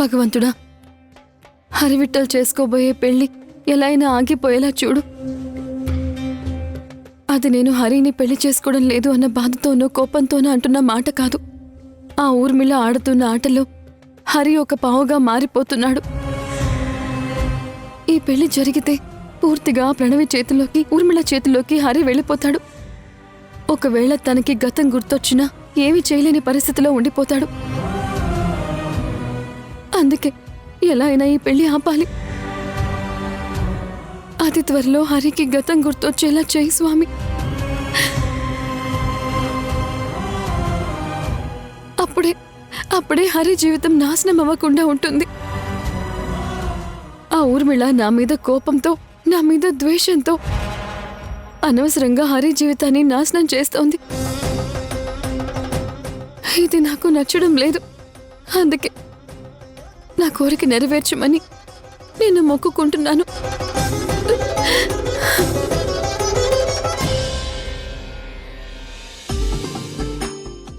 భగవంతుడా, హరివిట్టలు చేసుకోబోయే పెళ్లి ఎలా అయినా ఆగిపోయేలా చూడు. అది నేను హరిని పెళ్లి చేసుకోవడం లేదు అన్న బాధతోనో కోపంతోనో అంటున్న మాట కాదు. ఆ ఊర్మిళ ఆడుతున్న ఆటలో హరి ఒక పావుగా మారిపోతున్నాడు. ఈ పెళ్లి జరిగితే పూర్తిగా ప్రణవి చేతిలోకి, ఊర్మిళ చేతిలోకి హరి వెళ్ళిపోతాడు. ఒకవేళ తనకి గతం గుర్తొచ్చినా ఏమీ చేయలేని పరిస్థితిలో ఉండిపోతాడు. అందుకే ఎలా అయినా ఈ పెళ్లి ఆపాలి. అతి త్వరలో హరికి గతం గుర్తొచ్చేలా చేయి స్వామి. అప్పుడే హరి జీవితం నాశనం అవ్వకుండా ఉంటుంది. ఆ ఊర్మిళ నా మీద కోపంతో, నా మీద ద్వేషంతో అనవసరంగా హరి జీవితాన్ని నాశనం చేస్తోంది. ఇది నాకు నచ్చడం లేదు. అందుకే నా కోరిక నెరవేర్చమని నేను మొక్కుకుంటున్నాను.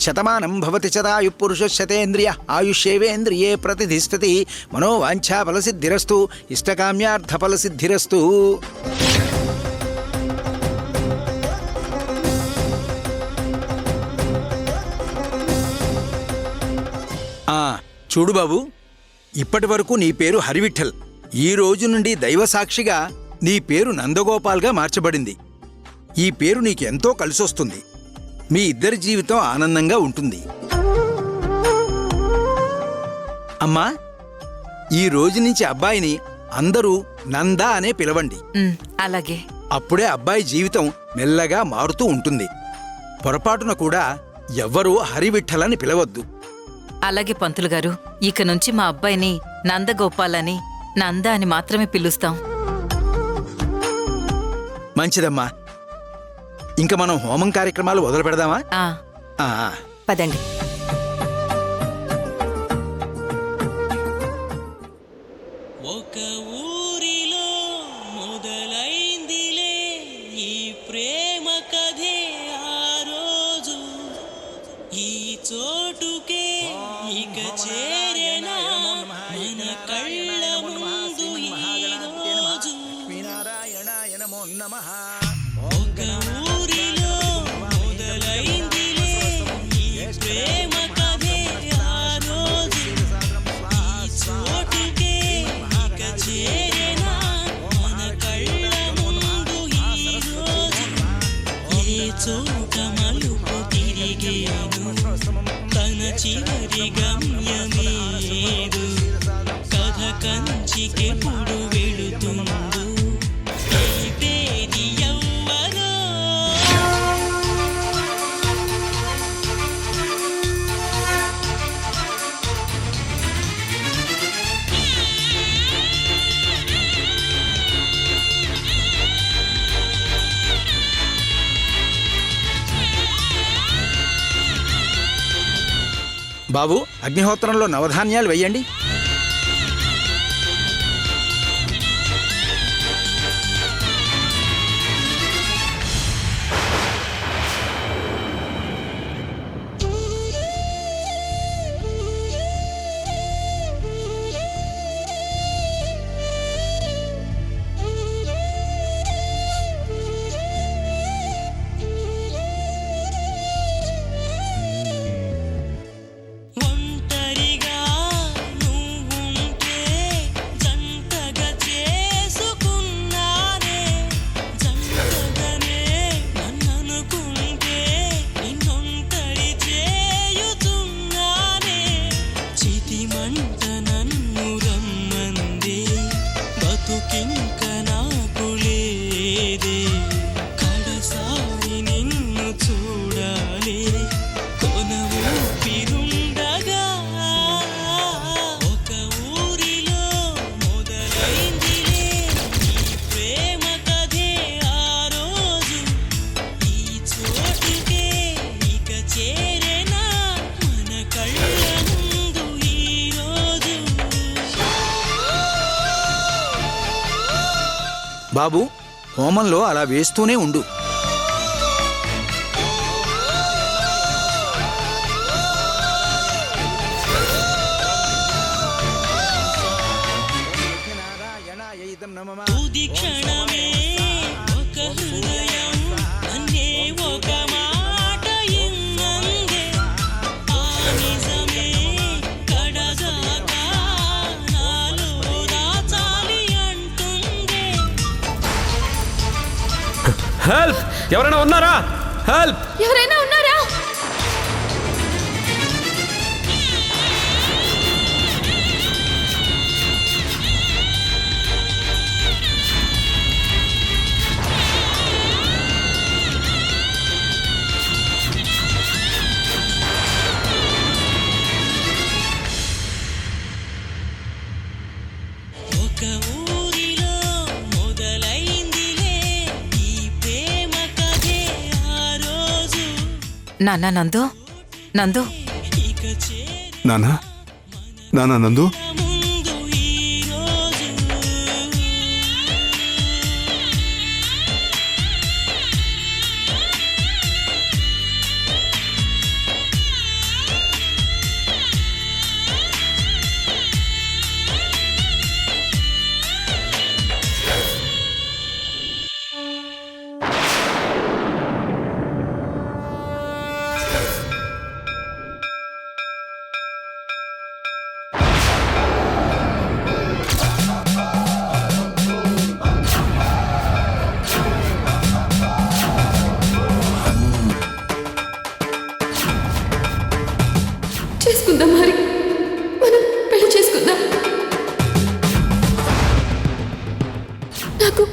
శతమానం భవతి శతాయు పురుషశతేంద్రియ ఆయుష్యేవేంద్రియే ప్రతిధిష్టతి. మనోవాంఛా ఫలసిద్ధిరస్తు, ఇష్టకామ్యార్థ ఫలసిద్ధిరస్తు. చూడు బాబు, ఇప్పటి వరకు నీ పేరు హరివిఠల్. ఈ రోజు నుండి దైవ సాక్షిగా నీ పేరు నందగోపాల్గా మార్చబడింది. ఈ పేరు నీకెంతో కలిసొస్తుంది. మీ ఇద్దరి జీవితం ఆనందంగా ఉంటుంది. అమ్మా, ఈ రోజు నుంచి అబ్బాయిని అందరూ నందా అనే పిలవండి. అలాగే. అప్పుడే అబ్బాయి జీవితం మెల్లగా మారుతూ ఉంటుంది. పొరపాటున కూడా ఎవ్వరూ హరివిఠలని పిలవద్దు. అలాగే పంతులు గారు, ఇక నుంచి మా అబ్బాయిని నందగోపాల్ అని, నంద అని మాత్రమే పిలుస్తాం. మంచిదమ్మా. ఇంక మనం హోమం కార్యక్రమాలు మొదలు పెడదామా? పదండి. ఒక ఊరిలో మొదలైందిలే ఈ ప్రేమ కథే. ఆ రోజు ఈ చోటుకే ఇక చేరేనా మన కళ్ళ ముందు ఈ రోజు. ఒక ఊరిలో మొదలైందిలే ఈ ప్రేమ కథే. ఆ రోజు ఈ చోటుకే ఇక చేరేనా మన కళ్ళ ముందు ఈ రోజు. ఏ చోట మలుపు తిరిగేను తన చివరి గమ్యమేదు. కథ కంచికెప్పుడు వెళుతుందో ఈ పేది ఎవ్వరో. బాబు, అగ్నిహోత్రంలో నవధాన్యాలు వెయ్యండి. ఒంటరిగా నువ్వుంటే జంటగా చేసుకున్నానే. జంటగానే నన్ననుకుంటే నిన్నొంటరి చేయుచున్నానే. చితిమంట నన్ను రమ్మందే, బతుకింక నాకు లేదే. కడసారి నిన్ను చూడాలి కొన ఊపిరుండగా. ఒక ఊరిలో మొదలైందిలే ఈ ప్రేమ కథే. ఆ రోజు ఈ చోటుకే ఇక చేరేనా మన కళ్ళ ముందు ఈ రోజు. బాబు, హోమంలో అలా వేస్తూనే ఉండు. హెల్ప్! ఎవరైనా ఉన్నారా? హెల్ప్! ఎవరైనా ఉన్నారా? ఒక ఊరిలో మొదలైందిలే ఈ ప్రేమ కథే ఆ రోజు నాన్న నందు, నందు, ఇక చేరే నానా నానా నందు ముందు ఈ రోజు చేసుకుందాం మరి, మనం పెళ్లి చేసుకుందాం. నాకు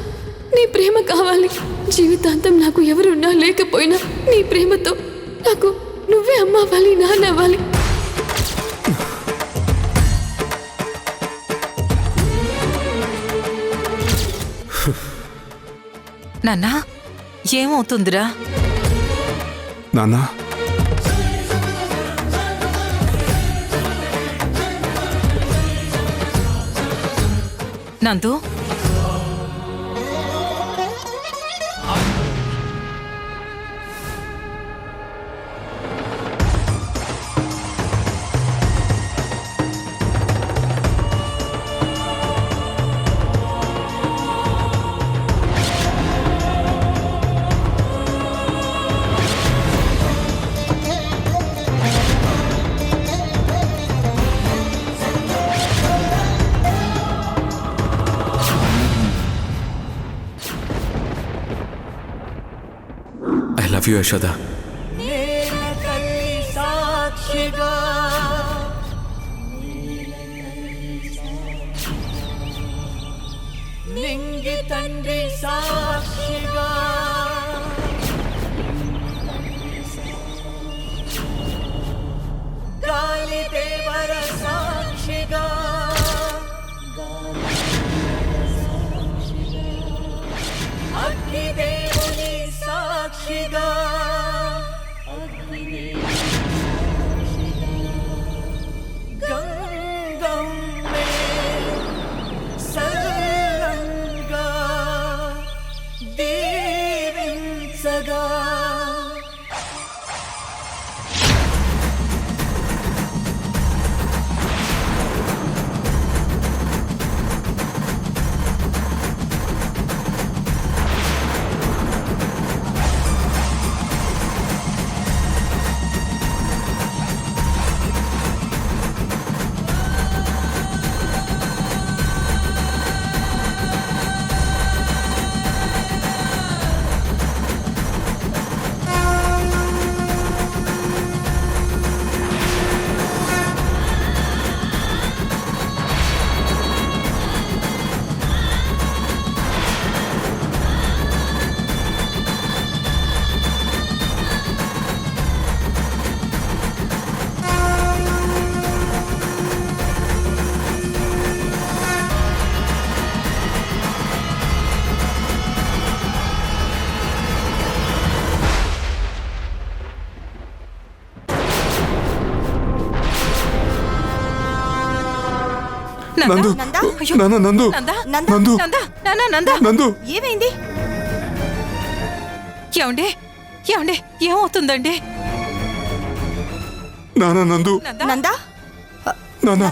నీ ప్రేమ కావాలి. జీవితాంతం నాకు ఎవరున్నా లేకపోయినా నీ ప్రేమతో నాకు నువ్వే అమ్మ అవ్వాలి, నాన్న అవ్వాలి. నాన్న ఏమవుతుందిరా? నానా నందు, ఐ లవ్ యూ యశోద. సాక్షిగా నింగి తండ్రి సాక్షిగా గాలి దేవర సాక్షిగా అగ్ని దేవుని సాక్షిగా గంగం మే సల్లంగా దీవించగా నందు నానా నందు నందు నందు ఏమైంది? ఏమండి, ఏమండి, ఏమవుతుందండి? నానా నందు నందా, నానా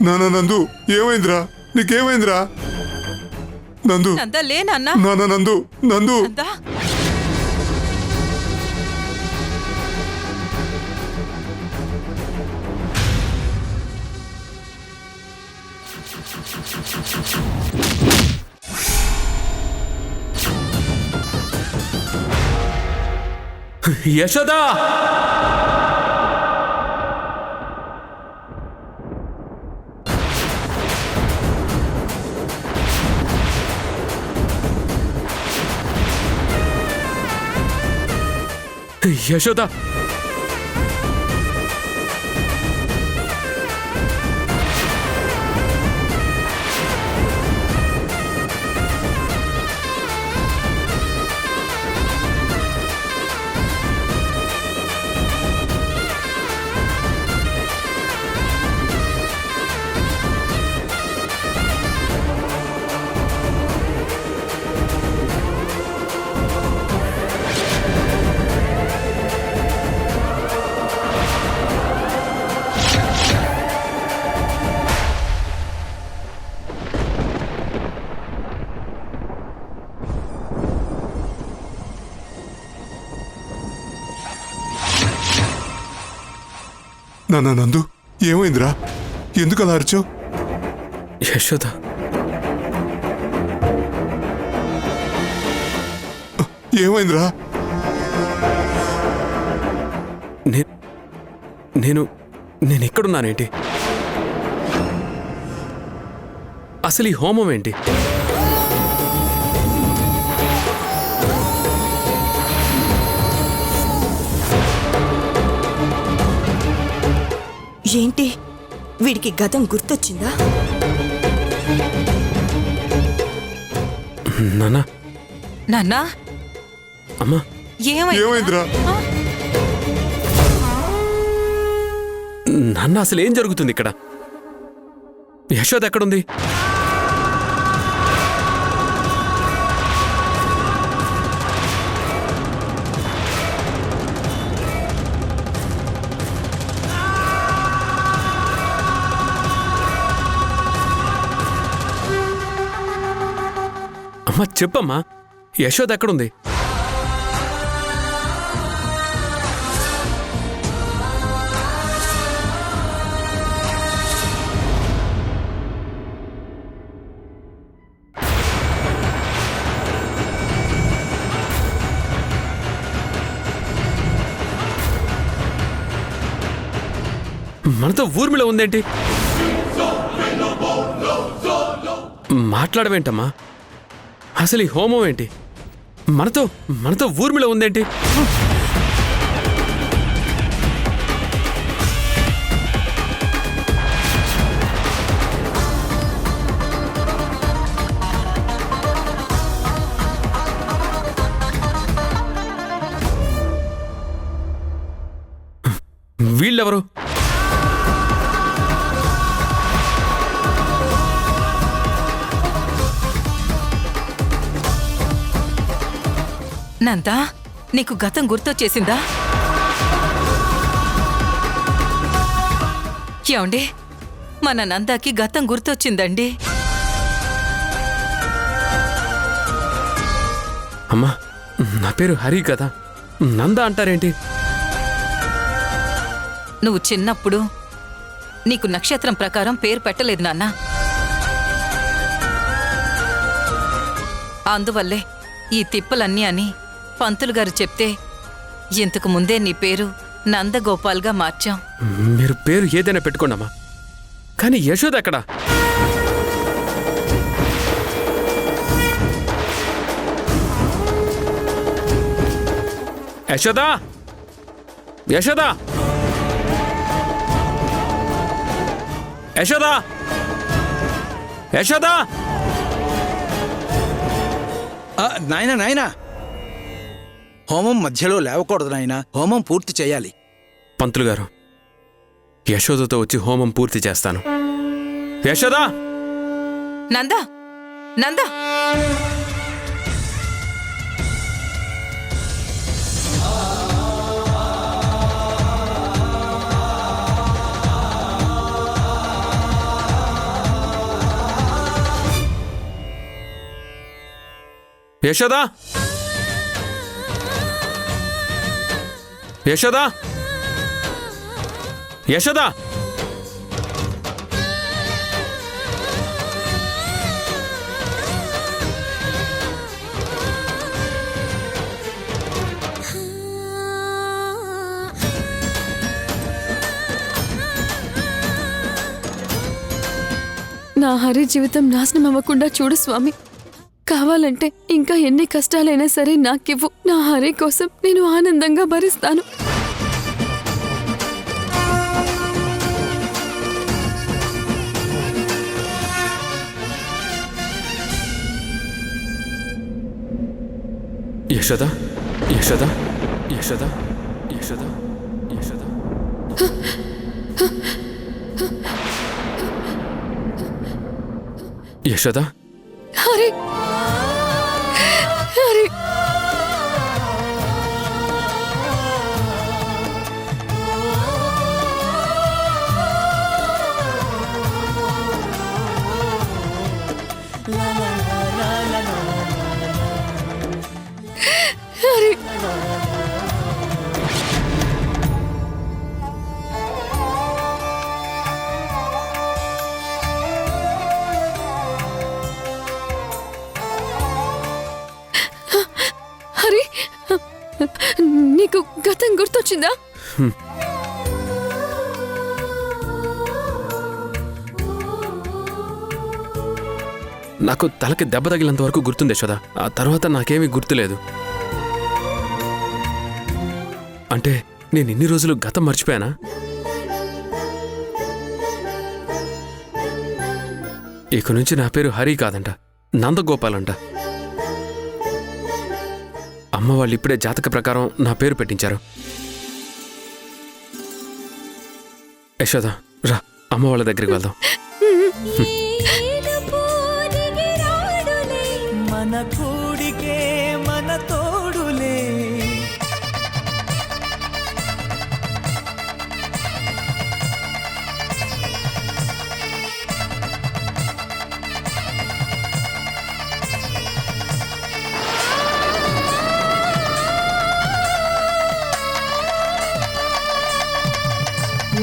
నానా నందు ఏమైందిరా? నీకేమైందిరా? నందు నందా లే నాన్నా. నానా నందు నందు నందా యశోదా యశోదా నానా నందు ఏమైందిరా? ఎందుకు అలా అరిచావు? యశోదా ఏమైందిరా? నేను నేను ఎక్కడున్నానేంటి? అసలు ఈ హోమం ఏంటి? ఏంటి వీడికి గతం గుర్తొచ్చిందా? నాన్నా నాన్నా అమ్మా ఏమైందిరా? నాన్న అసలు ఏం జరుగుతుంది ఇక్కడ? యశోద ఎక్కడుంది? అమ్మా చెప్పమ్మా, యశోద ఎక్కడుంది? మనతో ఊర్మిళ ఉందేంటి? మాట్లాడవేంటమ్మా? అసలు ఈ హోమం ఏంటి? మనతో ఊర్మిళ ఉందేంటి? వీళ్ళెవరు? నందా నీకు గతం గుర్తొచ్చేసిందా? ఏమండి, మన నందాకి గతం గుర్తొచ్చిందండి. అమ్మా నా పేరు హరి కదా, నంద అంటారేంటి? నువ్వు చిన్నప్పుడు నీకు నక్షత్రం ప్రకారం పేరు పెట్టలేదు నాన్న. అందువల్లే ఈ తిప్పలన్నీ అని పంతులు గారు చెప్తే ఇంతకు ముందే నీ పేరు నందగోపాల్గా మార్చాం. మీరు పేరు ఏదైనా పెట్టుకోండమ్మా, కానీ యశోద ఎక్కడ? యశోదా, యశోదా, యశోదా, యశోదా! నాయనా హోమం మధ్యలో లేవకూడదు నాయనా, హోమం పూర్తి చేయాలి. పంతులు గారు, యశోదతో వచ్చి హోమం పూర్తి చేస్తాను. యశోదా! నందా, నందా! యశోదా యశోదా యశోదా నా హరి జీవితం నాశనం అవ్వకుండా చూడు స్వామి. కావాలంటే ఇంకా ఎన్ని కష్టాలైనా సరే నాకివ్వు. నా హరి కోసం నేను ఆనందంగా భరిస్తాను. యశోదా యశోదా యశోదా యశోదా యశోదా యశోదా హరి హరి హరి హరి నీకు గతం గుర్తొచ్చిందా? నాకు తలకి దెబ్బ తగిలినంత వరకు గుర్తుంది యశోదా. ఆ తర్వాత నాకేమీ గుర్తులేదు. అంటే నేను ఇన్ని రోజులు గతం మర్చిపోయానా? ఇక నుంచి నా పేరు హరి కాదంట, నందగోపాల్ అంట. అమ్మ వాళ్ళు ఇప్పుడే జాతక ప్రకారం నా పేరు పెట్టించారు. యశోదా రా, అమ్మ వాళ్ళ దగ్గరికి వెళ్దాం. మన కూడికే మన తోడులే.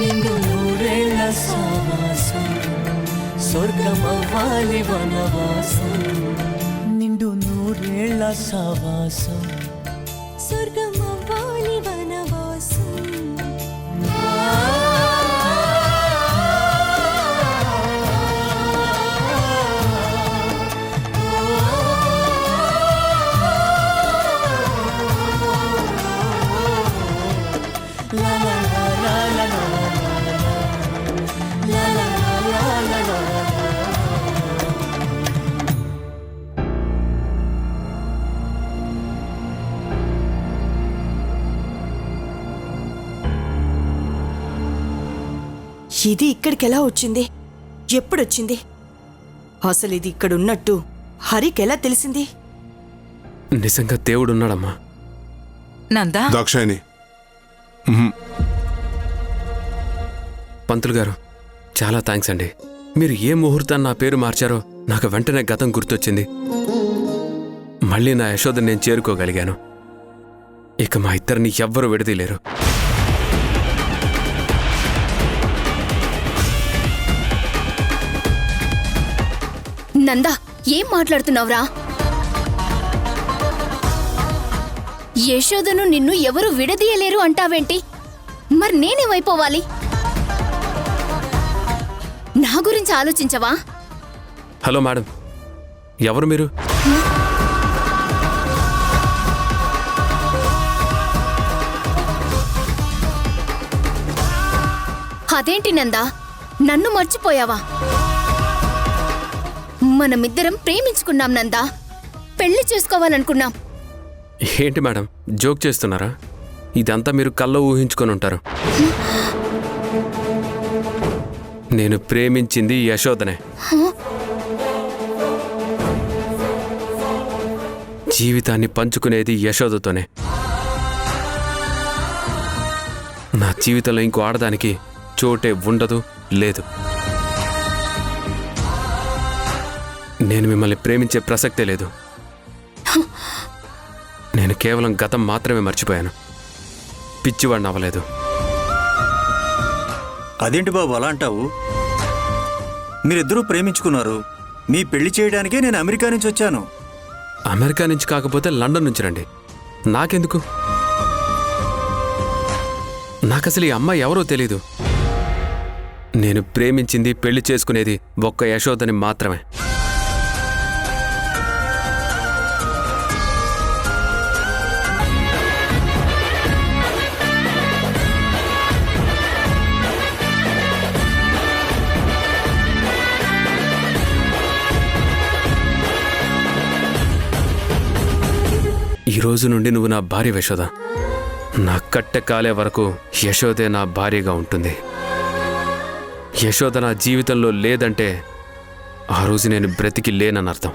నిండు నూరేళ్ల సావాసం స్వర్గమవ్వాలి వనవాసం. నిండు నూరేళ్ల సావాసం స్వర్గమవ్వాలి వనవాసం. ఇది ఇక్కడికి ఎలా వచ్చింది? ఎప్పుడొచ్చింది? అసలు ఇది ఇక్కడ ఉన్నట్టు హరికి ఎలా తెలిసింది? నిజంగా దేవుడున్నాడమ్మా. నందా దాక్షాయణి, పంతులు గారు చాలా థ్యాంక్స్ అండి. మీరు ఏ ముహూర్తాన్ని నా పేరు మార్చారో నాకు వెంటనే గతం గుర్తొచ్చింది. మళ్ళీ నా యశోదని నేను చేరుకోగలిగాను. ఇక మా ఇద్దరిని ఎవ్వరూ విడదీయలేరు. నందా, ఏం మాట్లాడుతున్నావురా? యశోదను నిన్ను ఎవరు విడదీయలేరు అంటావేంటి? మరి నేనేమైపోవాలి? నా గురించి ఆలోచించవా? హలో మేడం, ఎవరు మీరు? అదేంటి నందా, నన్ను మర్చిపోయావా? మనమిద్దరం ప్రేమించుకున్నాం నందా, పెళ్లి చేసుకోవాలనుకున్నాం. ఏంటి మేడం, జోక్ చేస్తున్నారా? ఇదంతా మీరు కల్లో ఊహించుకొని ఉంటారు. నేను ప్రేమించింది యశోదనే. జీవితాన్ని పంచుకునేది యశోదతోనే. నా జీవితంలో ఇంకో ఆడదానికి చోటే ఉండదు, లేదు. నేను మిమ్మల్ని ప్రేమించే ప్రసక్తే లేదు. నేను కేవలం గతం మాత్రమే మర్చిపోయాను, పిచ్చివాడిని అవ్వలేదు. అదేంటి బాబు అలా అంటావు? మీరిద్దరూ ప్రేమించుకున్నారు. మీ పెళ్లి చేయడానికే నేను అమెరికా నుంచి వచ్చాను. అమెరికా నుంచి కాకపోతే లండన్ నుంచి రండి, నాకెందుకు? నాకసలు ఈ అమ్మాయి ఎవరో తెలీదు. నేను ప్రేమించింది, పెళ్లి చేసుకునేది ఒక్క యశోదని మాత్రమే. ఈ రోజు నుండి నువ్వు నా భార్య యశోద. నా కట్టె కాలే వరకు యశోదే నా భార్యగా ఉంటుంది. యశోద నా జీవితంలో లేదంటే ఆ రోజు నేను బ్రతికి లేనని అర్థం.